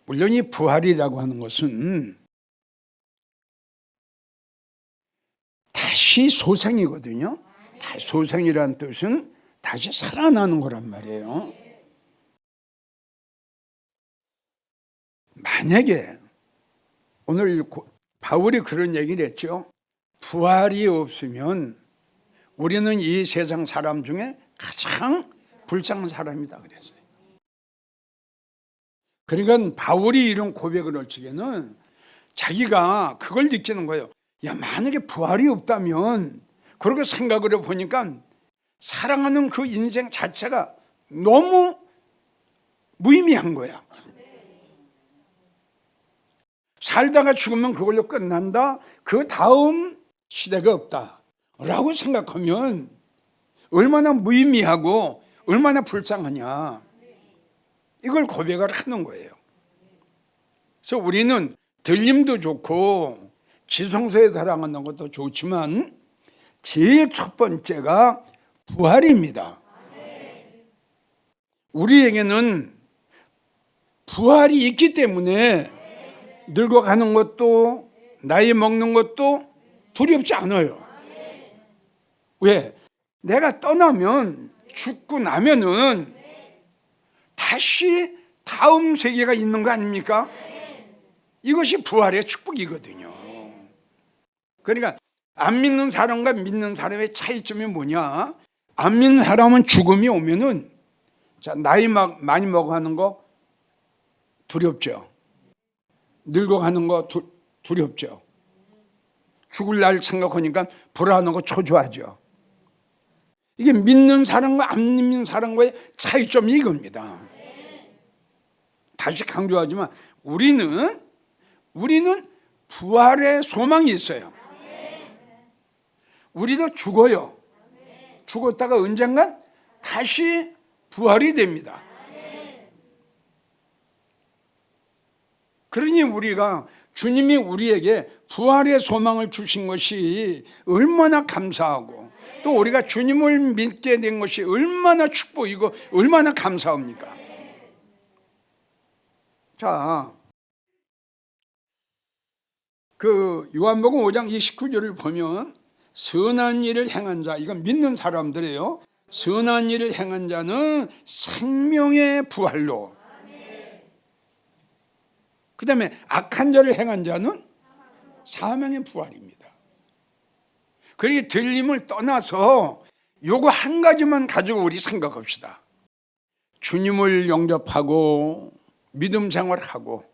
물론 이 부활이라고 하는 것은 다시 소생이거든요. 소생이라는 뜻은 다시 살아나는 거란 말이에요. 만약에 오늘 바울이 그런 얘기를 했죠. 부활이 없으면 우리는 이 세상 사람 중에 가장 불쌍한 사람이다 그랬어요. 그러니까 바울이 이런 고백을 할 적에는 자기가 그걸 느끼는 거예요. 야, 만약에 부활이 없다면, 그렇게 생각을 해보니까 사랑하는 그 인생 자체가 너무 무의미한 거야. 살다가 죽으면 그걸로 끝난다. 그 다음 시대가 없다 라고 생각하면 얼마나 무의미하고 얼마나 불쌍하냐, 이걸 고백을 하는 거예요. 그래서 우리는 들림도 좋고 지성소에 살아가는 것도 좋지만 제일 첫 번째가 부활입니다. 우리에게는 부활이 있기 때문에 늙어가는 것도 나이 먹는 것도 두렵지 않아요. 왜? 내가 떠나면, 죽고 나면은 다시 다음 세계가 있는 거 아닙니까? 이것이 부활의 축복이거든요. 그러니까 안 믿는 사람과 믿는 사람의 차이점이 뭐냐? 안 믿는 사람은 죽음이 오면은, 자, 나이 많이 먹어가는 거 두렵죠. 늙어가는 거 두렵죠. 죽을 날 생각하니까 불안하고 초조하죠. 이게 믿는 사람과 안 믿는 사람과의 차이점이 이겁니다. 다시 강조하지만 우리는 부활의 소망이 있어요. 우리도 죽어요. 죽었다가 언젠간 다시 부활이 됩니다. 그러니 우리가, 주님이 우리에게 부활의 소망을 주신 것이 얼마나 감사하고, 또 우리가 주님을 믿게 된 것이 얼마나 축복이고 얼마나 감사합니까? 자, 그 요한복음 5장 29절을 보면 선한 일을 행한 자, 이건 믿는 사람들이에요. 선한 일을 행한 자는 생명의 부활로, 그 다음에 악한 자를 행한 자는 사망의 부활입니다. 그러니 들림을 떠나서 요거 한 가지만 가지고 우리 생각합시다. 주님을 영접하고 믿음 생활하고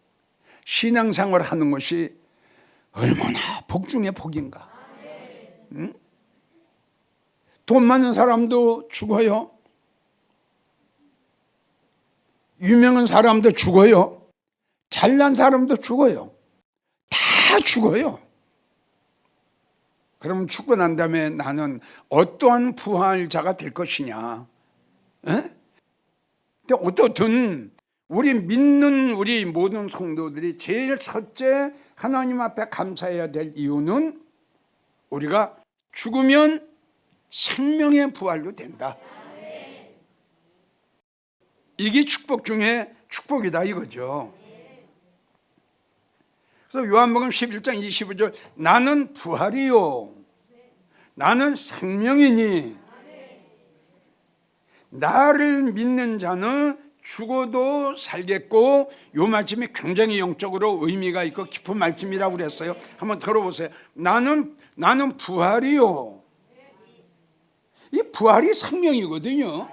신앙 생활하는 것이 얼마나 복 중에 복인가. 응? 돈 많은 사람도 죽어요. 유명한 사람도 죽어요. 잘난 사람도 죽어요. 다 죽어요. 그러면 죽고 난 다음에 나는 어떠한 부활자가 될 것이냐? 에? 근데 어떻든 우리 믿는 우리 모든 성도들이 제일 첫째 하나님 앞에 감사해야 될 이유는 우리가 죽으면 생명의 부활로 된다. 이게 축복 중에 축복이다 이거죠. 그래서 요한복음 11장 25절, 나는 부활이요 나는 생명이니 나를 믿는 자는 죽어도 살겠고, 요 말씀이 굉장히 영적으로 의미가 있고 깊은 말씀이라고 그랬어요. 한번 들어보세요. 나는 부활이요. 이 부활이 생명이거든요.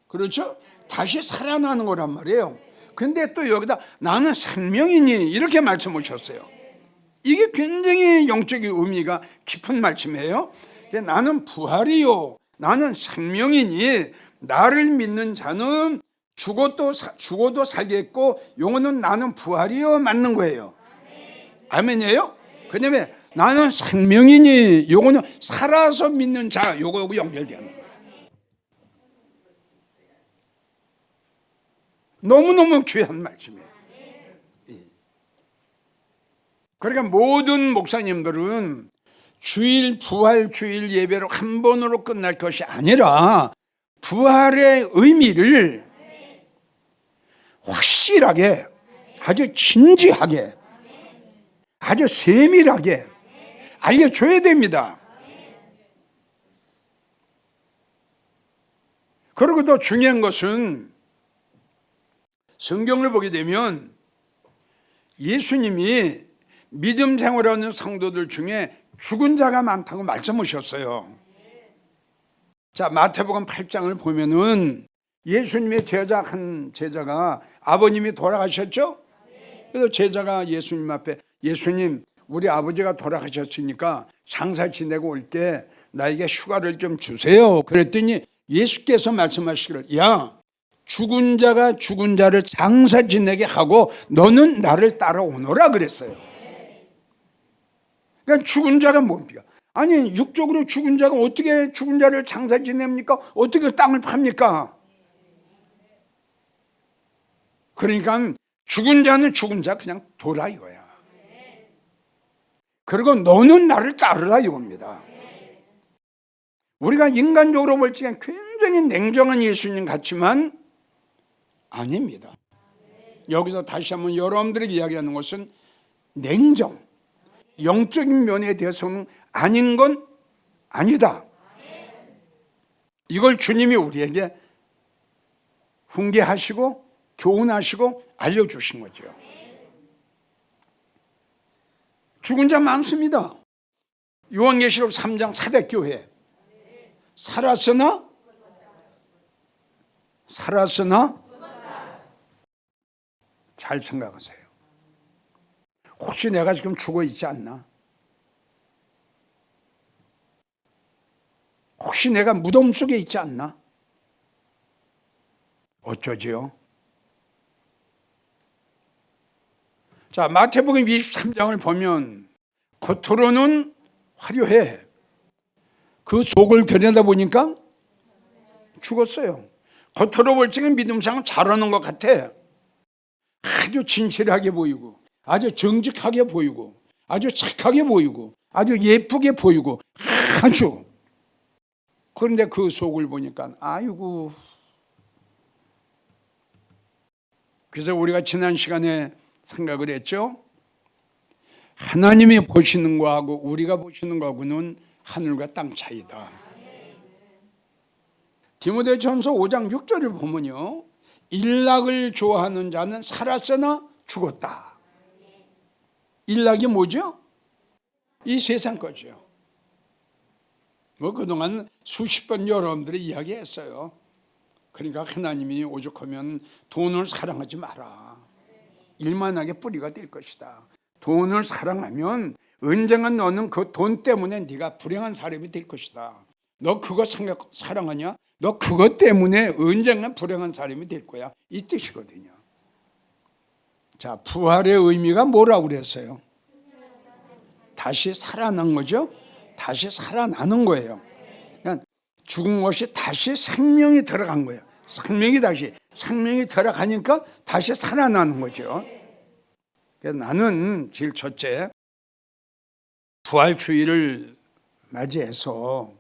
그렇죠? 다시 살아나는 거란 말이에요. 근데 또 여기다 나는 생명이니 이렇게 말씀하셨어요. 이게 굉장히 영적인 의미가 깊은 말씀이에요. 나는 부활이요 나는 생명이니 나를 믿는 자는 죽어도 살겠고, 용어는 나는 부활이요 맞는 거예요. 아멘이에요? 그다음에 나는 생명이니, 요거는 살아서 믿는 자, 요거하고 연결되는 거예요. 너무너무 귀한 말씀이에요. 그러니까 모든 목사님들은 부활 주일 예배로 한 번으로 끝날 것이 아니라 부활의 의미를 확실하게 아주 진지하게, 아주 세밀하게 알려줘야 됩니다. 그리고 더 중요한 것은 성경을 보게 되면 예수님이 믿음 생활하는 성도들 중에 죽은 자가 많다고 말씀하셨어요. 자, 마태복음 8장을 보면은 예수님의 제자 한 제자가 아버님이 돌아가셨죠? 그래서 제자가 예수님 앞에, 예수님, 우리 아버지가 돌아가셨으니까 장사 지내고 올 때 나에게 휴가를 좀 주세요. 그랬더니 예수께서 말씀하시기를, 야, 죽은 자가 죽은 자를 장사 지내게 하고 너는 나를 따라오너라 그랬어요. 그러니까 죽은 자가 뭡니까? 아니, 육적으로 죽은 자가 어떻게 죽은 자를 장사 지냅니까? 어떻게 땅을 팝니까? 그러니까 죽은 자는 죽은 자 그냥 돌아 이거야. 그리고 너는 나를 따르라 이겁니다. 우리가 인간적으로 볼 적엔 굉장히 냉정한 예수님 같지만 아닙니다. 여기서 다시 한번 여러분들에게 이야기하는 것은 냉정, 영적인 면에 대해서는 아닌 건 아니다. 이걸 주님이 우리에게 훈계하시고 교훈하시고 알려주신 거죠. 죽은 자 많습니다. 요한계시록 3장 사대교회 살았으나 잘 생각하세요. 혹시 내가 지금 죽어 있지 않나? 혹시 내가 무덤 속에 있지 않나? 어쩌지요? 자, 마태복음 23장을 보면 겉으로는 화려해. 그 속을 들여다보니까 죽었어요. 겉으로 볼 적엔 믿음상은 잘하는 것 같아. 아주 진실하게 보이고, 아주 정직하게 보이고, 아주 착하게 보이고, 아주 예쁘게 보이고, 아주. 그런데 그 속을 보니까 아이고. 그래서 우리가 지난 시간에 생각을 했죠. 하나님이 보시는 거하고 우리가 보시는 거하고는 하늘과 땅 차이다. 디모데전서 5장 6절을 보면요, 일락을 좋아하는 자는 살았으나 죽었다. 일락이 뭐죠? 이 세상 거죠. 뭐 그동안 수십 번 여러분들이 이야기했어요. 그러니까 하나님이 오죽하면 돈을 사랑하지 마라. 일만하게 뿌리가 될 것이다. 돈을 사랑하면 언젠가 너는 그 돈 때문에 네가 불행한 사람이 될 것이다. 너 그거 사랑하냐? 너 그것 때문에 언젠가 불행한 사람이 될 거야. 이 뜻이거든요. 자, 부활의 의미가 뭐라고 그랬어요? 다시 살아난 거죠? 다시 살아나는 거예요. 그러니까 죽은 것이 다시 생명이 들어간 거예요. 생명이 들어가니까 다시 살아나는 거죠. 그래서 나는 제일 첫째, 부활주의를 맞이해서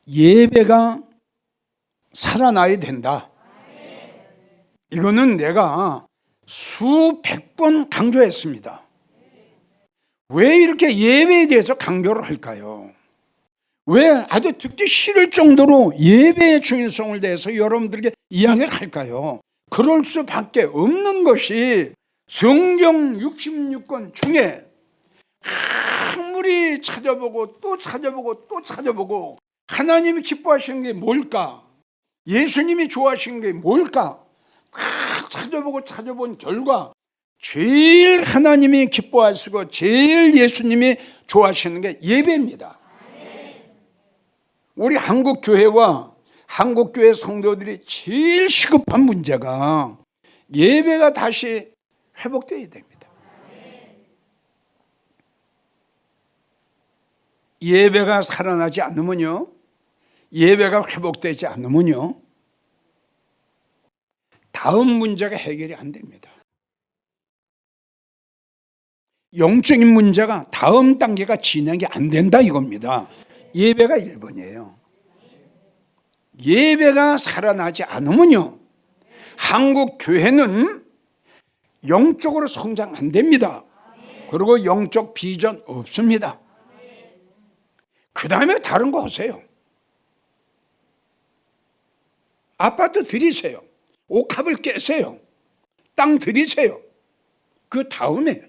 예배가 살아나야 된다. 이거는 내가 수백 번 강조했습니다. 왜 이렇게 예배에 대해서 강조를 할까요? 왜 아주 듣기 싫을 정도로 예배의 중요성을 대해서 여러분들에게 이야기를 할까요? 그럴 수밖에 없는 것이 성경 66권 중에 아무리 찾아보고 또 찾아보고 또 찾아보고 하나님이 기뻐하시는 게 뭘까? 예수님이 좋아하시는 게 뭘까? 다 찾아본 결과 제일 하나님이 기뻐하시고 제일 예수님이 좋아하시는 게 예배입니다. 우리 한국교회와 한국교회 성도들이 제일 시급한 문제가 예배가 다시 회복되어야 됩니다. 예배가 살아나지 않으면요, 예배가 회복되지 않으면요, 다음 문제가 해결이 안 됩니다. 영적인 문제가 다음 단계가 진행이 안 된다 이겁니다. 예배가 1번이에요. 예배가 살아나지 않으면요, 한국 교회는 영적으로 성장 안 됩니다. 그리고 영적 비전 없습니다. 그 다음에 다른 거 하세요. 아파트 들이세요. 옥합을 깨세요. 땅 들이세요. 그 다음에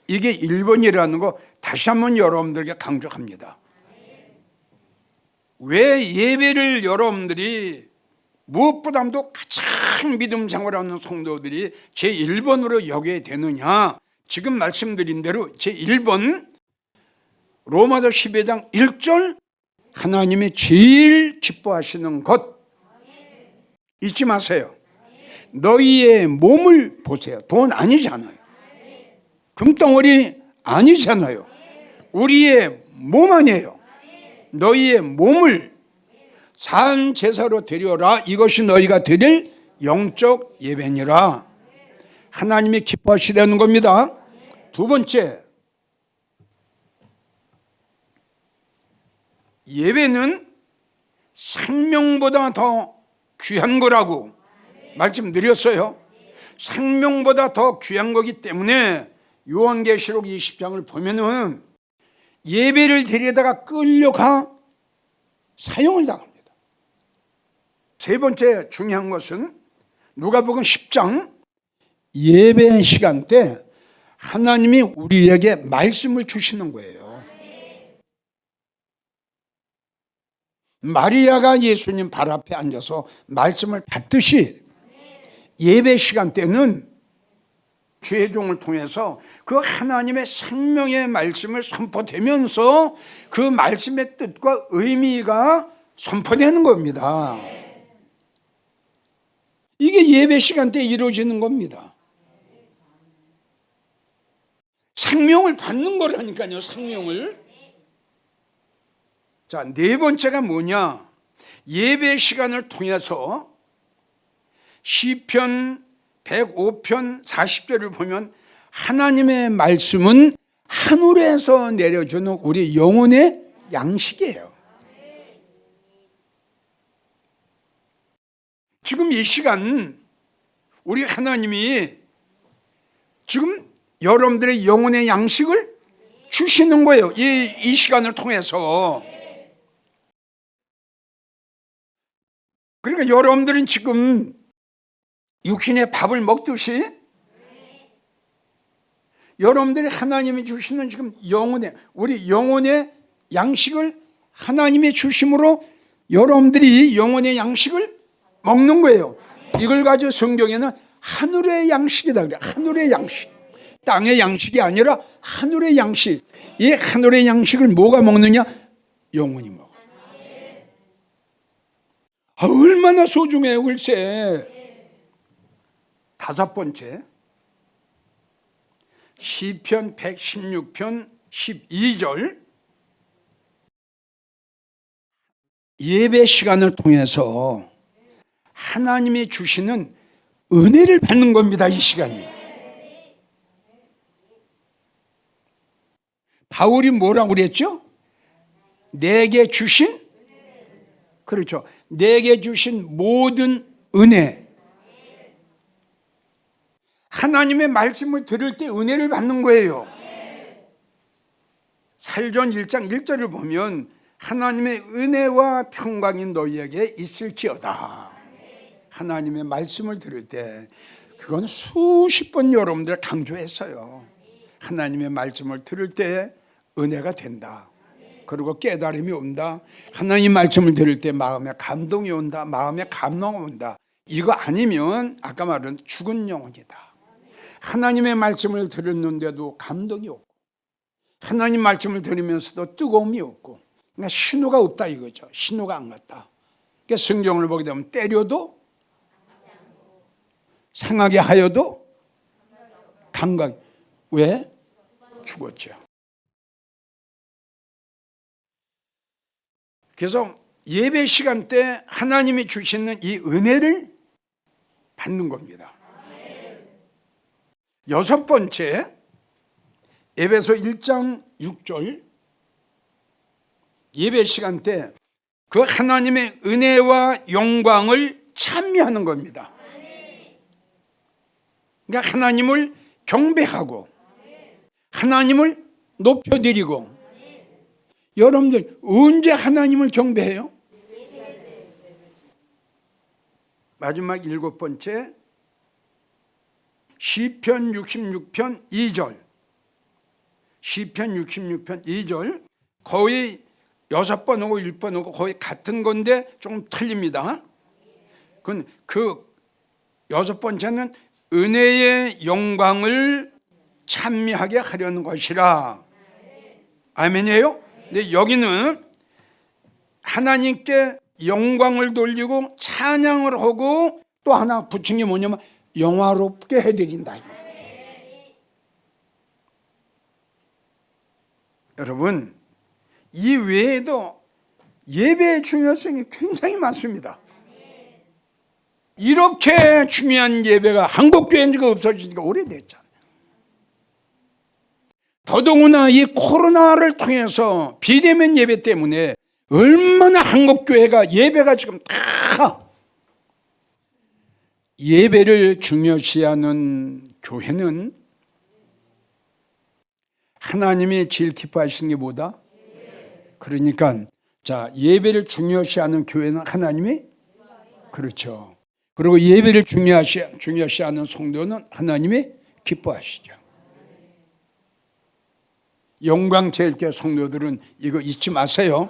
이게 1번이라는 거 다시 한번 여러분들에게 강조합니다. 왜 예배를 여러분들이 무엇보다도 가장 믿음 생활하는 성도들이 제1번으로 여겨야 되느냐? 지금 말씀드린 대로 제1번 로마서 12장 1절 하나님이 제일 기뻐하시는 것 잊지 마세요. 너희의 몸을 보세요. 돈 아니잖아요. 금덩어리 아니잖아요. 우리의 몸 아니에요. 너희의 몸을 산 제사로 드려라. 이것이 너희가 드릴 영적 예배니라. 하나님이 기뻐하시려는 겁니다. 두 번째, 예배는 생명보다 더 귀한 거라고 말씀드렸어요. 생명보다 더 귀한 거기 때문에 요한계시록 20장을 보면은 예배를 드리다가 끌려가 사형을 당합니다. 세 번째 중요한 것은 누가복음 10장 예배 시간 때 하나님이 우리에게 말씀을 주시는 거예요. 마리아가 예수님 발 앞에 앉아서 말씀을 받듯이 예배 시간 때는 주의 종을 통해서 그 하나님의 생명의 말씀을 선포되면서 그 말씀의 뜻과 의미가 선포되는 겁니다. 이게 예배 시간 때 이루어지는 겁니다. 생명을 받는 거라니까요. 생명을. 자, 네 번째가 뭐냐? 예배 시간을 통해서 시편 105편 40절을 보면 하나님의 말씀은 하늘에서 내려주는 우리 영혼의 양식이에요. 지금 이 시간 우리 하나님이 지금 여러분들의 영혼의 양식을 주시는 거예요. 이 시간을 통해서. 그러니까 여러분들은 지금 육신의 밥을 먹듯이 여러분들이 하나님이 주시는 지금 우리 영혼의 양식을 하나님이 주심으로 여러분들이 영혼의 양식을 먹는 거예요. 이걸 가지고 성경에는 하늘의 양식이다 그래요. 하늘의 양식. 땅의 양식이 아니라 하늘의 양식. 이 하늘의 양식을 뭐가 먹느냐? 영혼이 먹어. 얼마나 소중해요, 글쎄. 다섯 번째, 시편 116편 12절 예배 시간을 통해서 하나님이 주시는 은혜를 받는 겁니다. 이 시간이. 바울이 뭐라고 그랬죠? 내게 주신, 그렇죠, 내게 주신 모든 은혜. 하나님의 말씀을 들을 때 은혜를 받는 거예요. 살전 1장 1절을 보면 하나님의 은혜와 평강이 너희에게 있을지어다. 하나님의 말씀을 들을 때 그건 수십 번 여러분들 강조했어요. 하나님의 말씀을 들을 때 은혜가 된다. 그리고 깨달음이 온다. 하나님 말씀을 들을 때 마음에 감동이 온다. 마음에 감동이 온다. 이거 아니면 아까 말한 죽은 영혼이다. 하나님의 말씀을 들었는데도 감동이 없고 하나님 말씀을 들으면서도 뜨거움이 없고 그러니까 신호가 없다 이거죠. 신호가 안 갔다. 그러니까 성경을 보게 되면 때려도 상하게 하여도 감각. 왜? 죽었죠. 그래서 예배 시간 때 하나님이 주시는 이 은혜를 받는 겁니다. 여섯 번째, 에베소 1장 6절 예배 시간 때 그 하나님의 은혜와 영광을 찬미하는 겁니다. 그러니까 하나님을 경배하고 하나님을 높여드리고. 여러분들 언제 하나님을 경배해요? 마지막 7번째, 시편 66편 2절. 시편 66편 2절. 거의 6번 오고 1번 오고 거의 같은 건데 조금 틀립니다. 그 6번째는 은혜의 영광을 찬미하게 하려는 것이라. 아멘이에요? 근데 여기는 하나님께 영광을 돌리고 찬양을 하고 또 하나 붙인 게 뭐냐면 영화롭게 해드린다. 여러분, 이 외에도 예배의 중요성이 굉장히 많습니다. 이렇게 중요한 예배가 한국교회가 없어지니까 오래됐잖아요. 더더구나 이 코로나를 통해서 비대면 예배 때문에 얼마나 한국교회가 예배가 지금 다 예배를 중요시하는 교회는 하나님이 제일 기뻐하시는 게 뭐다? 그러니까 자, 예배를 중요시하는 교회는 하나님이 그렇죠. 그리고 예배를 중요시하는 성도는 하나님이 기뻐하시죠. 영광제일교회 성도들은 이거 잊지 마세요.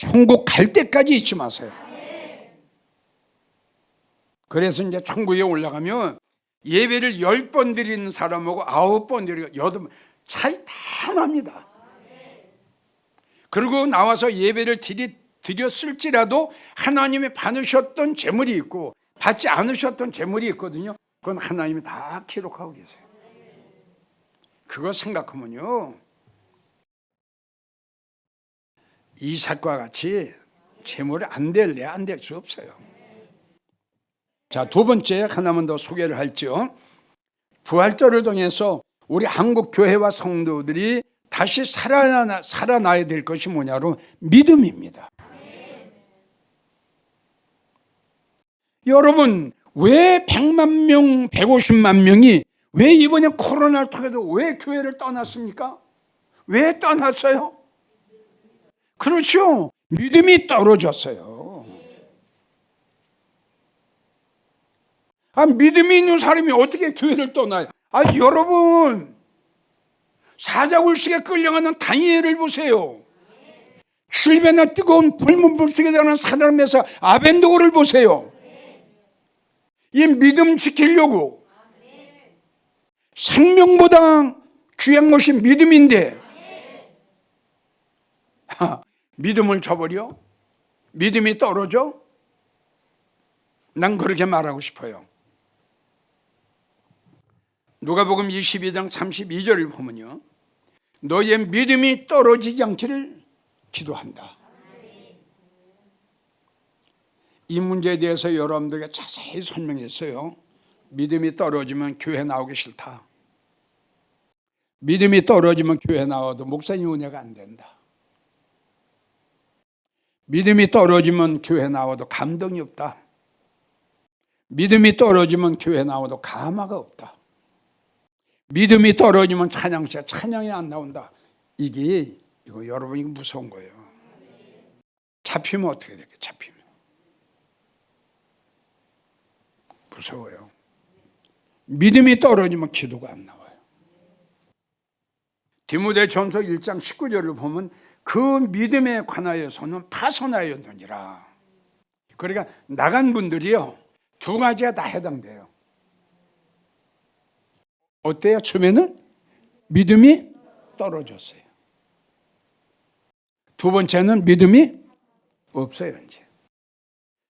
천국 갈 때까지 잊지 마세요. 그래서 이제 천국에 올라가면 예배를 10번 드리는 사람하고 9번 드리고 8번 차이 다 납니다. 그리고 나와서 예배를 드렸을지라도 하나님이 받으셨던 재물이 있고 받지 않으셨던 재물이 있거든요. 그건 하나님이 다 기록하고 계세요. 그거 생각하면요, 이삭과 같이 재물이 안 될 수 없어요. 자, 두 번째 하나만 더 소개를 할지요. 부활절을 통해서 우리 한국 교회와 성도들이 다시 살아나야 될 것이 뭐냐로 믿음입니다. 여러분, 왜 100만 명, 150만 명이 왜 이번에 코로나를 통해서 왜 교회를 떠났습니까? 왜 떠났어요? 그렇죠. 믿음이 떨어졌어요. 믿음이 있는 사람이 어떻게 교회를 떠나요? 여러분, 사자굴식에 끌려가는 다니엘을 보세요. 7배나 뜨거운 불문불 속에 들어가는 사람에서 아벤노고를 보세요. 이 믿음 지키려고 생명보다 귀한 것이 믿음인데 믿음을 저버려? 믿음이 떨어져? 난 그렇게 말하고 싶어요. 누가복음 22장 32절을 보면요, 너의 믿음이 떨어지지 않기를 기도한다. 이 문제에 대해서 여러분들에게 자세히 설명했어요. 믿음이 떨어지면 교회 나오기 싫다. 믿음이 떨어지면 교회 나와도 목사님 은혜가 안 된다. 믿음이 떨어지면 교회 나와도 감동이 없다. 믿음이 떨어지면 교회 나와도 감화가 없다. 믿음이 떨어지면 찬양이 안 나온다. 이거 여러분, 이거 무서운 거예요. 잡히면 어떻게 될까요? 잡히면 무서워요. 믿음이 떨어지면 기도가 안 나와요. 디모데전서 1장 19절을 보면 그 믿음에 관하여서는 파선하였느니라. 그러니까 나간 분들이요, 두 가지가 다 해당돼요. 어때요? 처음에는 믿음이 떨어졌어요. 두 번째는 믿음이 없어요, 이제.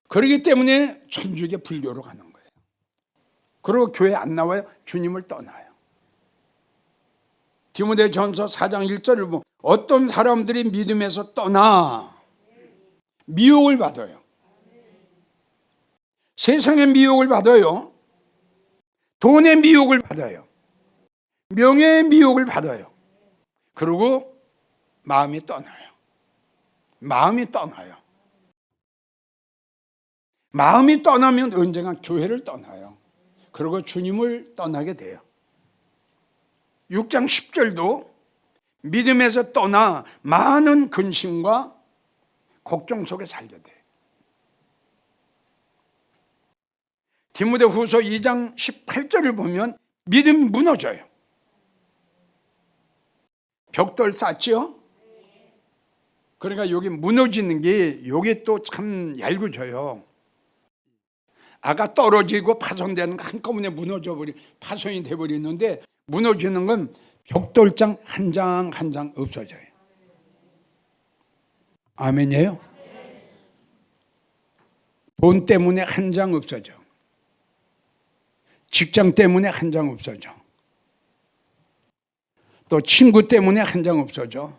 그렇기 때문에 천주교 불교로 가는 거예요. 그리고 교회 안 나와요. 주님을 떠나요. 디모데전서 4장 1절을 보면 어떤 사람들이 믿음에서 떠나 미혹을 받아요. 세상의 미혹을 받아요. 돈의 미혹을 받아요. 명예의 미혹을 받아요. 그리고 마음이 떠나요. 마음이 떠나요. 마음이 떠나면 언젠가 교회를 떠나요. 그리고 주님을 떠나게 돼요. 6장 10절도 믿음에서 떠나 많은 근심과 걱정 속에 살게 돼. 디모데후서 2장 18절을 보면 믿음이 무너져요. 벽돌 쌓지요? 그러니까 여기 무너지는 게 여기 또 참 얄궂어요. 아까 떨어지고 파손되는 거 한꺼번에 파손이 돼버리는데 무너지는 건 벽돌장 한 장 한 장 없어져요. 아멘이에요? 돈 때문에 한 장 없어져. 직장 때문에 한 장 없어져. 또 친구 때문에 한 장 없어져.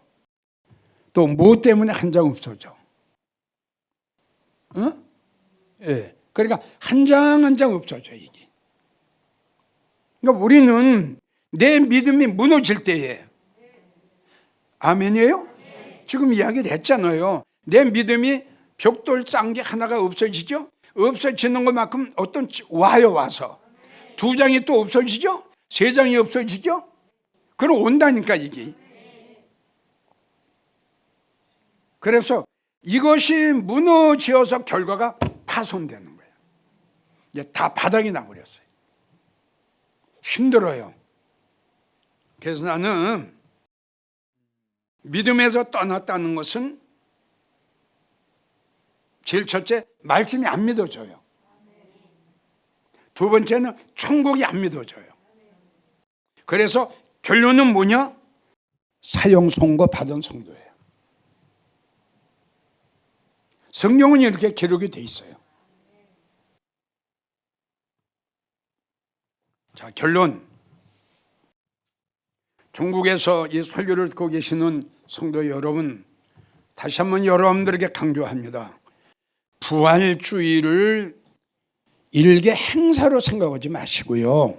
또 뭐 때문에 한 장 없어져. 응? 예. 그러니까 한 장 한 장 없어져 이게. 그러니까 우리는 내 믿음이 무너질 때에 아멘이에요? 지금 이야기를 했잖아요. 내 믿음이 벽돌 싼 게 하나가 없어지죠? 없어지는 것만큼 와서 2장이 또 없어지죠? 3장이 없어지죠? 그럼 온다니까 이게. 그래서 이것이 무너지어서 결과가 파손되는 거예요. 이제 다 바닥이 나버렸어요. 힘들어요. 그래서 나는 믿음에서 떠났다는 것은 제일 첫째, 말씀이 안 믿어져요. 두 번째는 천국이 안 믿어져요. 그래서 결론은 뭐냐? 사형 선고 받은 성도예요. 성경은 이렇게 기록이 돼 있어요. 자, 결론. 중국에서 이 설교를 듣고 계시는 성도 여러분, 다시 한번 여러분들에게 강조합니다. 부활주의를 일개 행사로 생각하지 마시고요.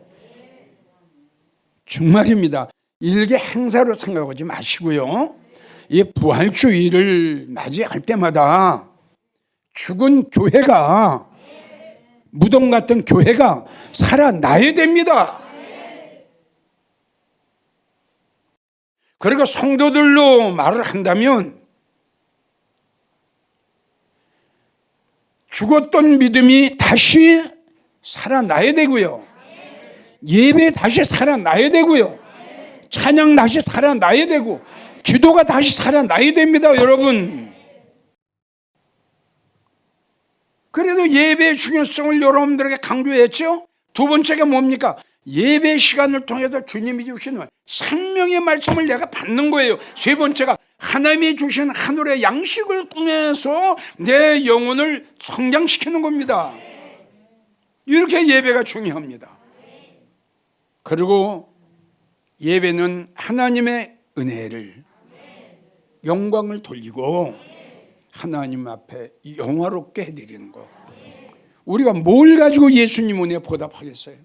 정말입니다. 일개 행사로 생각하지 마시고요. 이 부활주의를 맞이할 때마다 죽은 교회가, 무덤 같은 교회가 살아나야 됩니다. 그리고 성도들로 말을 한다면 죽었던 믿음이 다시 살아나야 되고요. 예배 다시 살아나야 되고요. 찬양 다시 살아나야 되고 기도가 다시 살아나야 됩니다, 여러분. 그래도 예배의 중요성을 여러분들에게 강조했죠. 두 번째가 뭡니까? 예배 시간을 통해서 주님이 주시는 생명의 말씀을 내가 받는 거예요. 세 번째가 하나님이 주신 하늘의 양식을 통해서 내 영혼을 성장시키는 겁니다. 이렇게 예배가 중요합니다. 그리고 예배는 하나님의 은혜를, 영광을 돌리고 하나님 앞에 영화롭게 해드리는 거. 우리가 뭘 가지고 예수님 은혜에 보답하겠어요?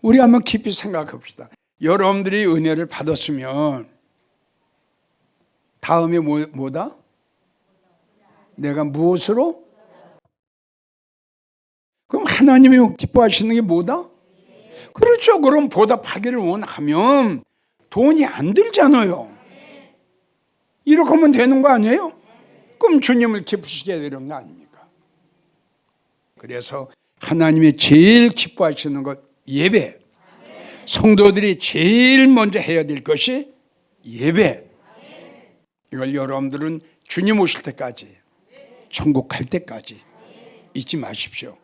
우리 한번 깊이 생각합시다. 여러분들이 은혜를 받았으면 다음에 뭐다? 내가 무엇으로? 그럼 하나님이 기뻐하시는 게 뭐다? 그렇죠. 그럼 보답하기를 원하면 돈이 안 들잖아요. 이렇게 하면 되는 거 아니에요? 그럼 주님을 기쁘시게 되는 거 아닙니까? 그래서 하나님이 제일 기뻐하시는 것 예배. 성도들이 제일 먼저 해야 될 것이 예배. 이걸 여러분들은 주님 오실 때까지, 천국 갈 때까지 잊지 마십시오.